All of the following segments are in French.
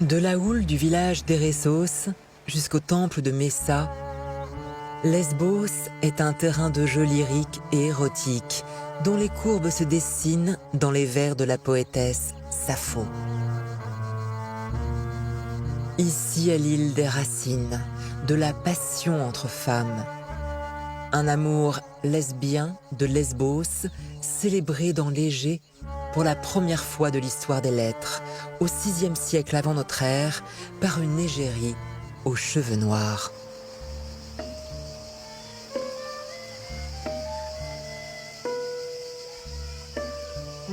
De la houle du village d'Eressos jusqu'au temple de Messa, Lesbos est un terrain de jeu lyrique et érotique dont les courbes se dessinent dans les vers de la poétesse Sappho. Ici est l'île des racines, de la passion entre femmes. Un amour lesbien de Lesbos célébré dans l'Égée pour la première fois de l'histoire des lettres, au VIe siècle avant notre ère, par une égérie aux cheveux noirs.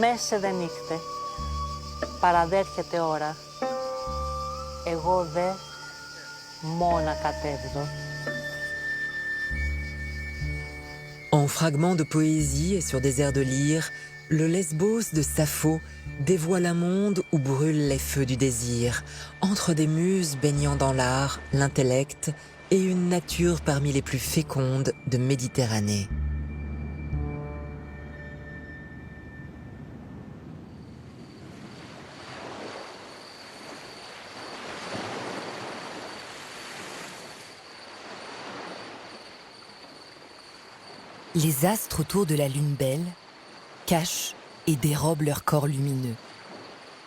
Μέσε δε νύχτε, παραδέρχεται ώρα, εγώ δε μόνα κατέβδω. En fragments de poésie et sur des airs de lyre, le Lesbos de Sappho dévoile un monde où brûlent les feux du désir, entre des muses baignant dans l'art, l'intellect et une nature parmi les plus fécondes de Méditerranée. Les astres autour de la lune belle cachent et dérobent leur corps lumineux,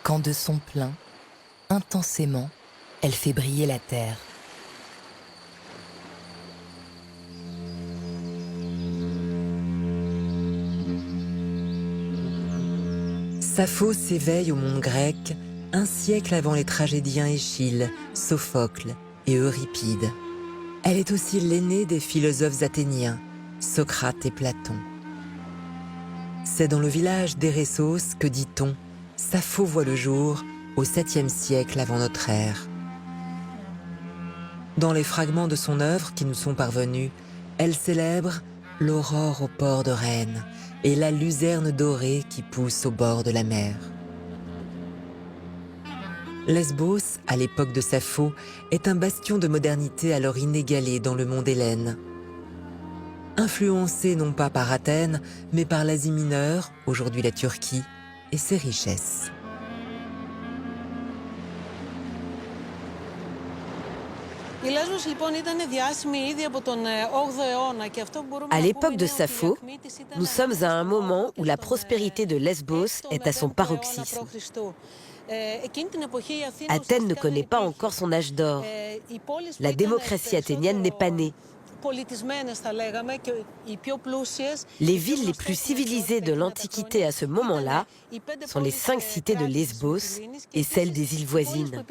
quand de son plein, intensément, elle fait briller la terre. Sappho s'éveille au monde grec un siècle avant les tragédiens Échille, Sophocle et Euripide. Elle est aussi l'aînée des philosophes athéniens, Socrate et Platon. C'est dans le village d'Eressos que, dit-on, Sappho voit le jour au 7e siècle avant notre ère. Dans les fragments de son œuvre qui nous sont parvenus, elle célèbre l'aurore au port de Rennes et la luzerne dorée qui pousse au bord de la mer. Lesbos, à l'époque de Sappho, est un bastion de modernité alors inégalé dans le monde hellène. Influencé non pas par Athènes, mais par l'Asie mineure, aujourd'hui la Turquie, et ses richesses. À l'époque de Sappho, nous sommes à un moment où la prospérité de Lesbos est à son paroxysme. Athènes ne connaît pas encore son âge d'or. La démocratie athénienne n'est pas née. Les villes les plus civilisées de l'Antiquité à ce moment-là sont les 5 cités de Lesbos et celles des îles voisines.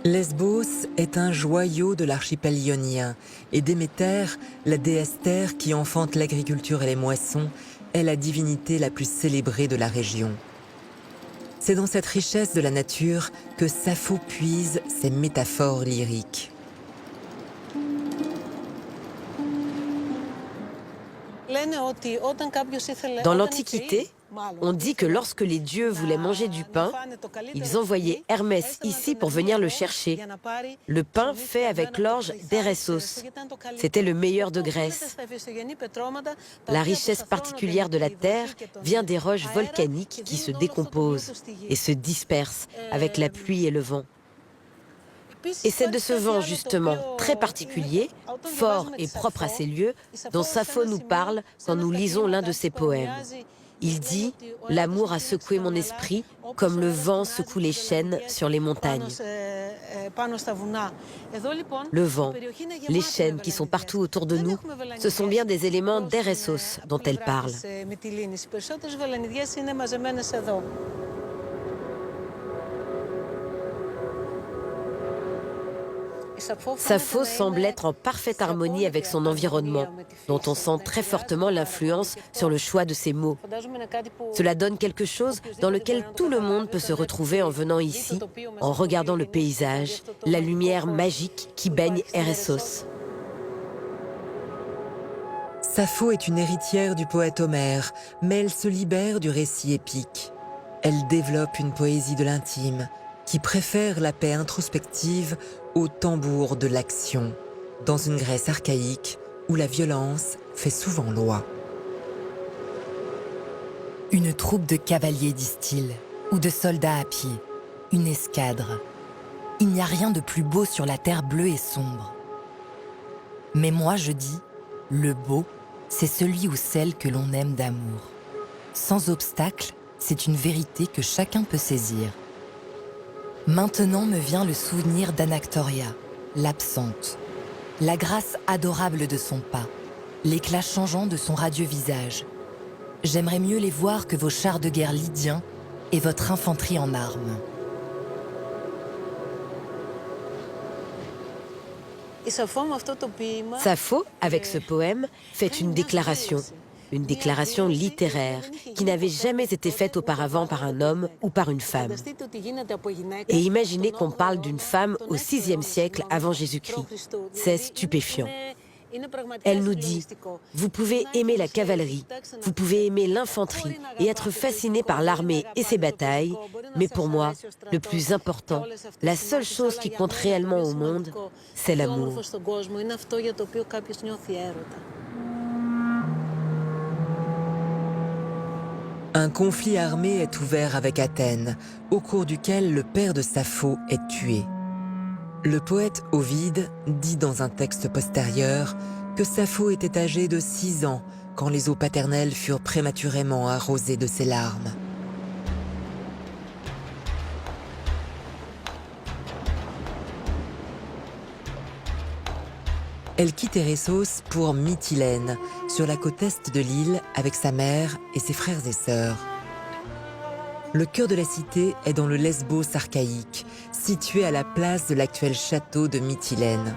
Lesbos est un joyau de l'archipel ionien et Déméter, la déesse terre qui enfante l'agriculture et les moissons, est la divinité la plus célébrée de la région. C'est dans cette richesse de la nature que Sappho puise ses métaphores lyriques. Dans l'Antiquité, on dit que lorsque les dieux voulaient manger du pain, ils envoyaient Hermès ici pour venir le chercher. Le pain fait avec l'orge d'Eressos. C'était le meilleur de Grèce. La richesse particulière de la terre vient des roches volcaniques qui se décomposent et se dispersent avec la pluie et le vent. Et c'est de ce vent justement très particulier, fort et propre à ces lieux, dont Sappho nous parle quand nous lisons l'un de ses poèmes. Il dit « L'amour a secoué mon esprit comme le vent secoue les chênes sur les montagnes ». Le vent, les chênes qui sont partout autour de nous, ce sont bien des éléments d'Eressos dont elle parle. Sappho semble être en parfaite harmonie avec son environnement, dont on sent très fortement l'influence sur le choix de ses mots. Cela donne quelque chose dans lequel tout le monde peut se retrouver en venant ici, en regardant le paysage, la lumière magique qui baigne Eressos. Sappho est une héritière du poète Homère, mais elle se libère du récit épique. Elle développe une poésie de l'intime, qui préfère la paix introspective au tambour de l'action, dans une Grèce archaïque où la violence fait souvent loi. Une troupe de cavaliers, disent-ils, ou de soldats à pied, une escadre. Il n'y a rien de plus beau sur la terre bleue et sombre. Mais moi je dis, le beau, c'est celui ou celle que l'on aime d'amour. Sans obstacle, c'est une vérité que chacun peut saisir. Maintenant me vient le souvenir d'Anactoria, l'absente. La grâce adorable de son pas, l'éclat changeant de son radieux visage. J'aimerais mieux les voir que vos chars de guerre lydiens et votre infanterie en armes. Sappho, avec ce poème, fait une déclaration littéraire qui n'avait jamais été faite auparavant par un homme ou par une femme. Et imaginez qu'on parle d'une femme au VIe siècle avant Jésus-Christ. C'est stupéfiant. Elle nous dit, vous pouvez aimer la cavalerie, vous pouvez aimer l'infanterie et être fasciné par l'armée et ses batailles, mais pour moi, le plus important, la seule chose qui compte réellement au monde, c'est l'amour. Un conflit armé est ouvert avec Athènes, au cours duquel le père de Sappho est tué. Le poète Ovide dit dans un texte postérieur que Sappho était âgée de 6 ans quand les eaux paternelles furent prématurément arrosées de ses larmes. Elle quitte Eressos pour Mytilène, sur la côte est de l'île, avec sa mère et ses frères et sœurs. Le cœur de la cité est dans le Lesbos archaïque, situé à la place de l'actuel château de Mytilène.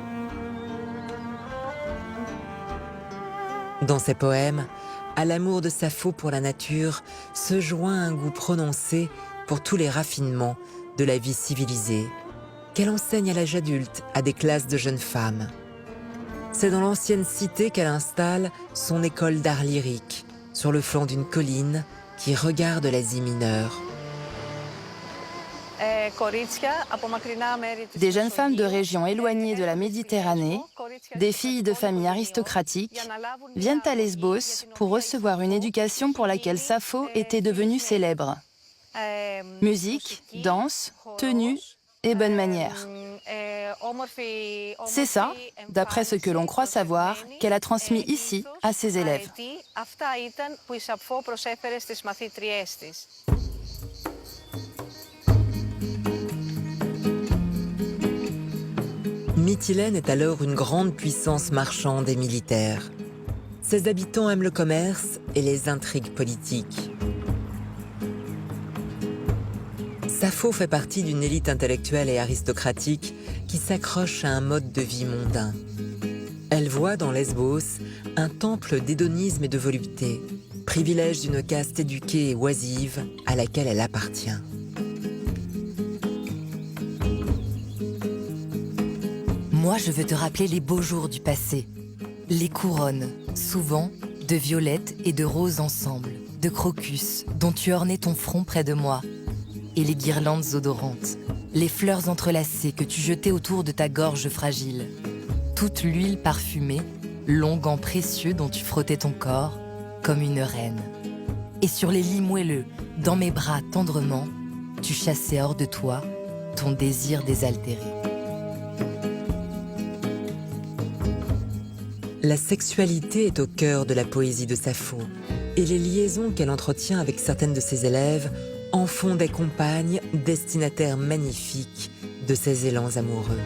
Dans ses poèmes, à l'amour de Sappho pour la nature se joint un goût prononcé pour tous les raffinements de la vie civilisée, qu'elle enseigne à l'âge adulte à des classes de jeunes femmes. C'est dans l'ancienne cité qu'elle installe son école d'art lyrique, sur le flanc d'une colline qui regarde l'Asie mineure. Des jeunes femmes de régions éloignées de la Méditerranée, des filles de familles aristocratiques, viennent à Lesbos pour recevoir une éducation pour laquelle Sappho était devenue célèbre. Musique, danse, tenue et bonne manière. C'est ça, d'après ce que l'on croit savoir, qu'elle a transmis ici à ses élèves. Mytilène est alors une grande puissance marchande et militaire. Ses habitants aiment le commerce et les intrigues politiques. Sappho fait partie d'une élite intellectuelle et aristocratique qui s'accroche à un mode de vie mondain. Elle voit dans Lesbos un temple d'hédonisme et de volupté, privilège d'une caste éduquée et oisive à laquelle elle appartient. Moi, je veux te rappeler les beaux jours du passé. Les couronnes, souvent de violettes et de roses ensemble, de crocus dont tu ornais ton front près de moi, et les guirlandes odorantes, les fleurs entrelacées que tu jetais autour de ta gorge fragile, toute l'huile parfumée, l'onguent précieux dont tu frottais ton corps, comme une reine. Et sur les lits moelleux, dans mes bras tendrement, tu chassais hors de toi ton désir désaltéré. La sexualité est au cœur de la poésie de Sappho, et les liaisons qu'elle entretient avec certaines de ses élèves en font des compagnes destinataires magnifiques de ses élans amoureux.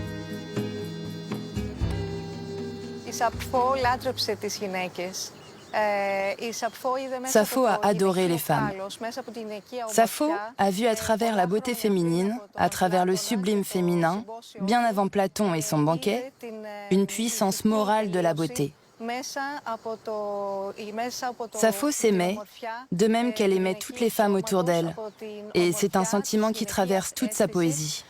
Sappho a adoré les femmes. Sappho a vu à travers la beauté féminine, à travers le sublime féminin, bien avant Platon et son banquet, une puissance morale de la beauté. Sappho s'aimait, de même qu'elle aimait toutes les femmes autour d'elle. Et c'est un sentiment qui traverse toute sa poésie.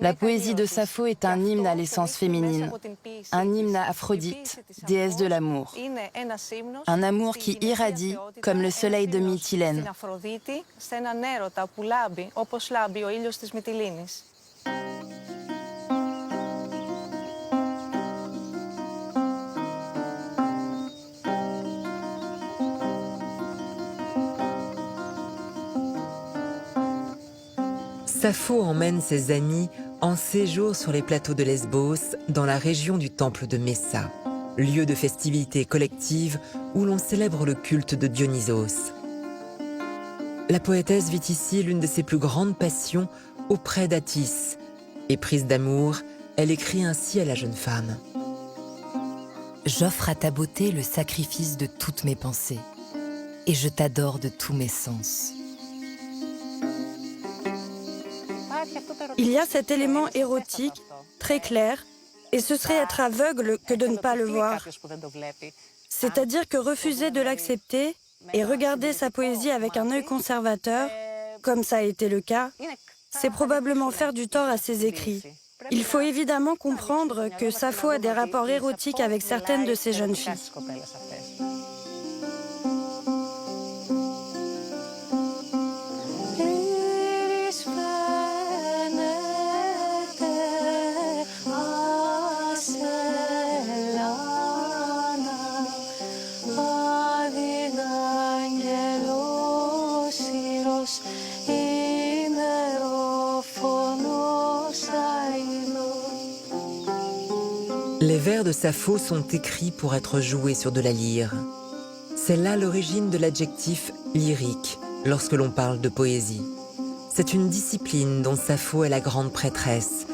La poésie de Sappho est un hymne à l'essence féminine, un hymne à Aphrodite, déesse de l'amour. Un amour qui irradie comme le soleil de Mytilène. Sappho emmène ses amis en séjour sur les plateaux de Lesbos, dans la région du temple de Messa, lieu de festivité collective où l'on célèbre le culte de Dionysos. La poétesse vit ici l'une de ses plus grandes passions auprès d'Attis. Éprise d'amour, elle écrit ainsi à la jeune femme. « J'offre à ta beauté le sacrifice de toutes mes pensées, et je t'adore de tous mes sens. » Il y a cet élément érotique, très clair, et ce serait être aveugle que de ne pas le voir. C'est-à-dire que refuser de l'accepter et regarder sa poésie avec un œil conservateur, comme ça a été le cas, c'est probablement faire du tort à ses écrits. Il faut évidemment comprendre que Sappho a des rapports érotiques avec certaines de ces jeunes filles. Les vers de Sappho sont écrits pour être joués sur de la lyre. C'est là l'origine de l'adjectif lyrique lorsque l'on parle de poésie. C'est une discipline dont Sappho est la grande prêtresse,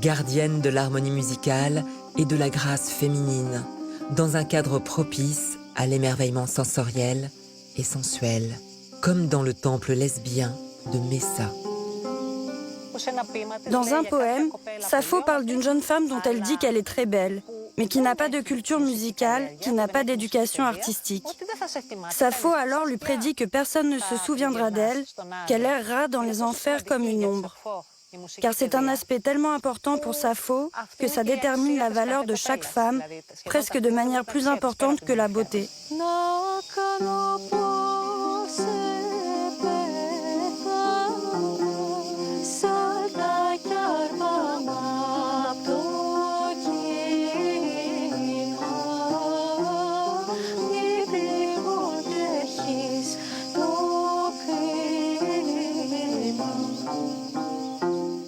gardienne de l'harmonie musicale et de la grâce féminine, dans un cadre propice à l'émerveillement sensoriel et sensuel, comme dans le temple lesbien de Messa. Dans un poème, Sappho parle d'une jeune femme dont elle dit qu'elle est très belle, mais qui n'a pas de culture musicale, qui n'a pas d'éducation artistique. Sappho alors lui prédit que personne ne se souviendra d'elle, qu'elle errera dans les enfers comme une ombre. Car c'est un aspect tellement important pour Sappho que ça détermine la valeur de chaque femme, presque de manière plus importante que la beauté.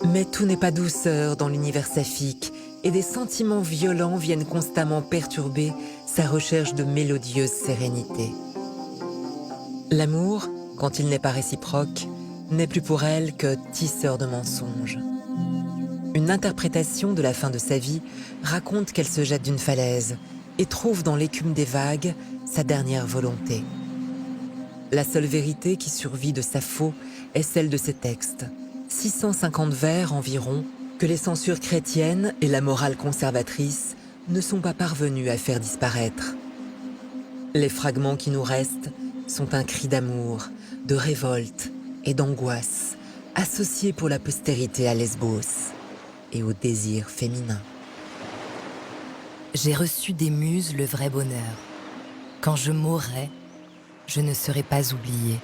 Mais tout n'est pas douceur dans l'univers saphique et des sentiments violents viennent constamment perturber sa recherche de mélodieuse sérénité. L'amour, quand il n'est pas réciproque, n'est plus pour elle que tisseur de mensonges. Une interprétation de la fin de sa vie raconte qu'elle se jette d'une falaise et trouve dans l'écume des vagues sa dernière volonté. La seule vérité qui survit de Sappho est celle de ses textes, 650 vers environ, que les censures chrétiennes et la morale conservatrice ne sont pas parvenues à faire disparaître. Les fragments qui nous restent sont un cri d'amour, de révolte et d'angoisse, associés pour la postérité à Lesbos et au désir féminin. J'ai reçu des muses le vrai bonheur. Quand je mourrai, je ne serai pas oubliée.